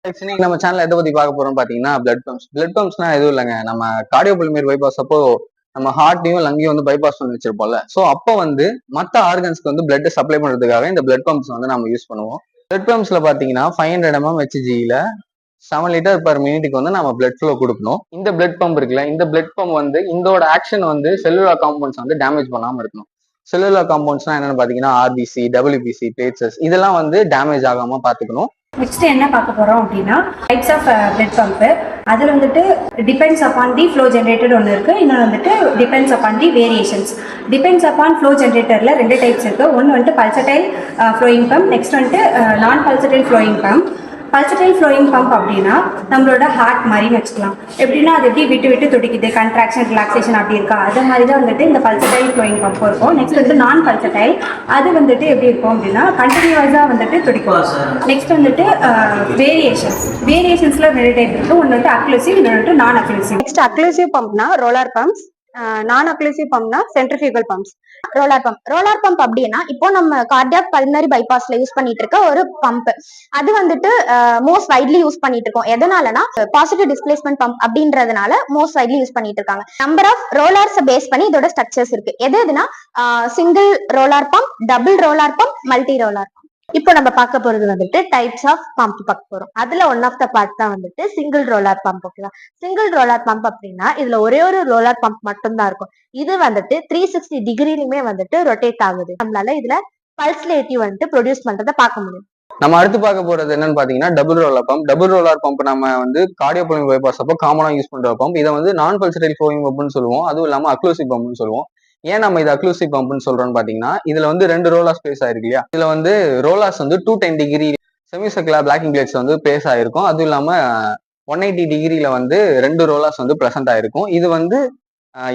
இன்னைக்கு நம்ம சேனல் எதை பத்தி பார்க்க போறோம்னு பாத்தீங்கன்னா பிளட் பம்ப்ஸ்னா எதுவும் இல்லைங்க. நம்ம கார்டியோபல்மரி பைபாஸ் அப்போ நம்ம ஹார்ட்டையும் லங்கையும் வந்து பைபாஸ் பண்ணி வச்சிருப்போம்ல. சோ அப்போ வந்து மத்த ஆர்கன்ஸ்க்கு வந்து பிளட் சப்ளை பண்றதுக்காக இந்த பிளட் பம்ப்ஸ் வந்து நம்ம யூஸ் பண்ணுவோம். பிளட் பம்ப்ஸ்ல பாத்தீங்கன்னா 500 mm HGல 7 லிட்டர் பர் மினிட்டுக்கு வந்து நம்ம பிளட் ஃப்ளோ கொடுக்கணும். இந்த பிளட் பம்ப் இருக்குல்ல, இந்த பிளட் பம்ப் வந்து இதோட ஆக்ஷன் வந்து செல்லுலார் காம்பவுண்ட்ஸ் வந்து டேமேஜ் பண்ணாம இருக்கணும். செல்லுலார் காம்பவுண்ட்ஸ்னா என்னன்னு பாத்தீங்கன்னா ஆர்பிசி, டபிள்யூபிசி, பிளேட்லெட்ஸ் இதெல்லாம் வந்து டேமேஜ் ஆகாம பாத்துக்கணும். நெக்ஸ்ட் என்ன பார்க்க போறோம் அப்படின்னா டைப்ஸ் ஆஃப் பிளட் பம்ப். அதில் வந்துட்டு depends upon the flow generated ஒன்று இருக்கு, இன்னொன்று வந்துட்டு depends upon the variations. Depends upon flow ஜென்ரேட்டர்ல 2 டைப்ஸ் இருக்கு. ஒன்று வந்துட்டு பல்சடைல் ஃப்ளோயிங் பம்ப், நெக்ஸ்ட் வந்துட்டு non pulsatile flowing pump. Pulsatile flowing pump அப்படின்னா நம்மளோட ஹார்ட் மாதிரின்னு வச்சுக்கலாம். எப்படின்னா அது எப்படி விட்டு விட்டு துடிக்குது, கன்ட்ராக்ஷன் ரிலாக்ஸேஷன் அப்படி இருக்கா, அது மாதிரி தான் வந்துட்டு இந்த பல்சடைல் ஃப்ளோயிங் பம்ப் இருக்கும். நெக்ஸ்ட் வந்துட்டு நான் பல்சடைல், அது வந்துட்டு எப்படி இருக்கும் அப்படின்னா கண்டினியூஸாக வந்துட்டு துடிக்கும். நெக்ஸ்ட் வந்துட்டு வேரியேஷன்ஸ்ல 2 டைப் இருக்கு. ஒன்று வந்துட்டு அக்ளூசிவ், இன்னொன்று வந்துட்டு நான் அக்ளூசிவ். நெக்ஸ்ட் அக்ளூசிவ் பம்ப்னா ரோலர் பம்ப்ஸ், நான் அக்ளூசிவ் பம்ப்னா சென்ட்ரிஃபியூகல் பம்ப்ஸ். ரோலர் பம்ப் அப்படின்னா இப்போ நம்ம கார்டியாக் பல்மனரி பைபாஸ்ல யூஸ் பண்ணிட்டு இருக்க ஒரு பம்ப். அது வந்துட்டு மோஸ்ட் வைட்லி யூஸ் பண்ணிட்டு இருக்கோம். எதனாலனா பாசிட்டிவ் டிஸ்பிளேஸ்மெண்ட் பம்ப் அப்படின்றதுனால மோஸ்ட் வைட்லி யூஸ் பண்ணிட்டு இருக்காங்க. நம்பர் ஆஃப் ரோலர்ஸ் பேஸ் பண்ணி இதோட ஸ்ட்ரக்சர்ஸ் இருக்கு. எதுனா single roller pump, double roller pump, multi roller pump. இப்போ நம்ம பார்க்க போறது வந்துட்டு டைப்ஸ் ஆஃப் பம்ப் பார்க்க போறோம். அதுல ஒன் ஆஃப் த பார்ட் தான் வந்துட்டு சிங்கிள் ரோலர் பம்ப். ஓகேவா? சிங்கிள் ரோலர் பம்ப் அப்படின்னா இதுல ஒரே ஒரு ரோலர் பம்ப் மட்டும் தான் இருக்கும். இது வந்துட்டு 360 டிகிரிலுமே வந்துட்டு ரொட்டேட் ஆகுது. நம்மளால இதுல பல்ஸ்லேட்டிவ் வந்துட்டு ப்ரொடியூஸ் பண்றதை பார்க்க முடியும். நம்ம அடுத்து பார்க்க போறது என்னன்னு பாத்தீங்கன்னா double roller pump. Double roller pump நம்ம வந்து கார்டியோபல்மரி பைபாஸ் அப்போ காமனா யூஸ் பண்ற பம்ப். இதை வந்து நான் பல்சடைல் ஃப்ளோயிங் பம்ப்னு சொல்லுவோம். அதுவும் இல்லாம அக்ளூசிவ் பம்ப்னு சொல்லுவோம். ஏன் நம்ம இது அக்ளூசிவ் பம்ப்னு சொல்றோம்னு பாத்தீங்கன்னா இதுல வந்து 2 ரோலாஸ் பிளேஸ் ஆயிருக்கு இல்லையா. இதுல வந்து ரோலாஸ் வந்து 210 டிகிரி செமிசர்குலர் பிளாக்கிங் பிளேட்ஸ் வந்து பிளேஸ் ஆயிருக்கும். அதுவும் இல்லாம 180 டிகிரில வந்து 2 ரோலாஸ் வந்து பிரசன்ட் ஆயிருக்கும். இது வந்து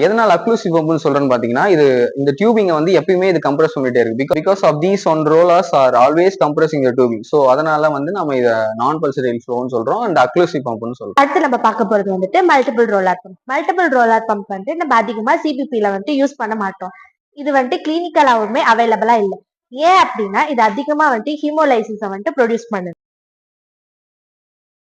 எதனால அக்ளூசிவ் பம்ப்னு சொல்றேன்னு பாத்தீங்கன்னா இது இந்த டியூபிங்க வந்து எப்பயுமே இது கம்ப்ரஸ் பண்ணிட்டே இருக்கு. Because of these one rollers are always compressing the tubing. So அதனால வந்து நம்ம இதை நான் பல்சடைல் ஃப்ளோன்னு சொல்றோம் அண்ட் அக்ளூசிவ் பம்ப்னு சொல்றோம். அடுத்து நம்ம பார்க்க போறது வந்துட்டு multiple roller pump. Multiple roller pump வந்து நம்ம அதிகமா சிபிபில வந்துட்டு யூஸ் பண்ண மாட்டோம். இது வந்துட்டு கிளினிக்கலாவுமே அவைலபிளா இல்லை. ஏன் அப்படின்னா இது அதிகமா வந்துட்டு ஹீமோலைசிஸை வந்துட்டு ப்ரொடியூஸ் பண்ணுது.